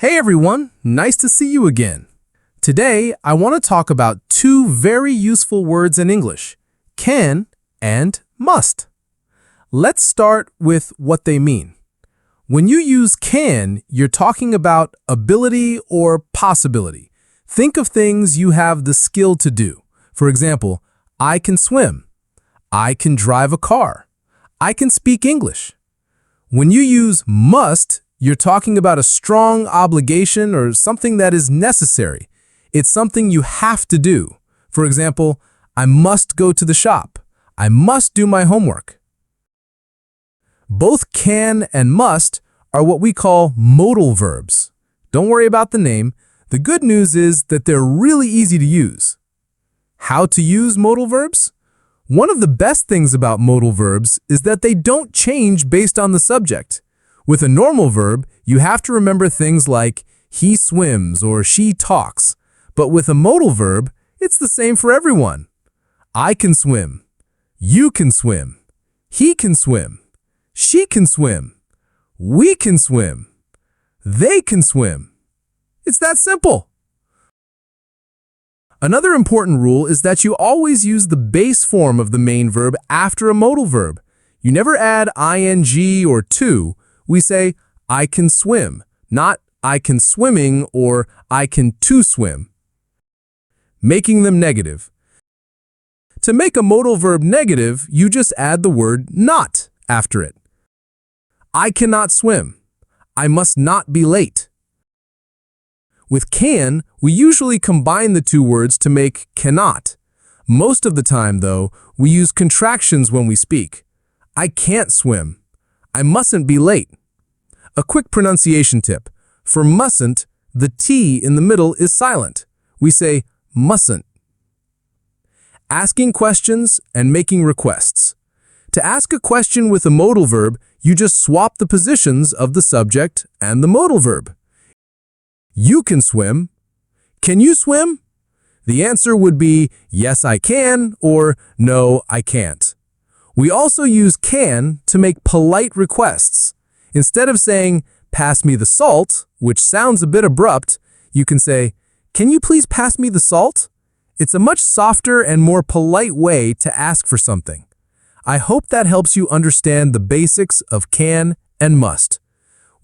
Hey everyone, nice to see you again. Today, I want to talk about two very useful words in English, can and must. Let's start with what they mean. When you use can, you're talking about ability or possibility. Think of things you have the skill to do. For example, I can swim. I can drive a car. I can speak English. When you use must, you're talking about a strong obligation or something that is necessary. It's something you have to do. For example, I must go to the shop. I must do my homework. Both can and must are what we call modal verbs. Don't worry about the name. The good news is that they're really easy to use. How to use modal verbs? One of the best things about modal verbs is that they don't change based on the subject. With a normal verb, you have to remember things like he swims or she talks. But with a modal verb, it's the same for everyone. I can swim. You can swim. He can swim. She can swim. We can swim. They can swim. It's that simple. Another important rule is that you always use the base form of the main verb after a modal verb. You never add ing or to. We say, I can swim, not I can swimming or I can to swim. Making them negative. To make a modal verb negative, you just add the word not after it. I cannot swim. I must not be late. With can, we usually combine the two words to make cannot. Most of the time, though, we use contractions when we speak. I can't swim. I mustn't be late. A quick pronunciation tip. For mustn't, the T in the middle is silent. We say mustn't. Asking questions and making requests. To ask a question with a modal verb, you just swap the positions of the subject and the modal verb. You can swim. Can you swim? The answer would be yes, I can, or no, I can't. We also use can to make polite requests. Instead of saying, pass me the salt, which sounds a bit abrupt, you can say, can you please pass me the salt? It's a much softer and more polite way to ask for something. I hope that helps you understand the basics of can and must.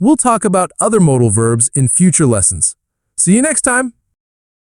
We'll talk about other modal verbs in future lessons. See you next time!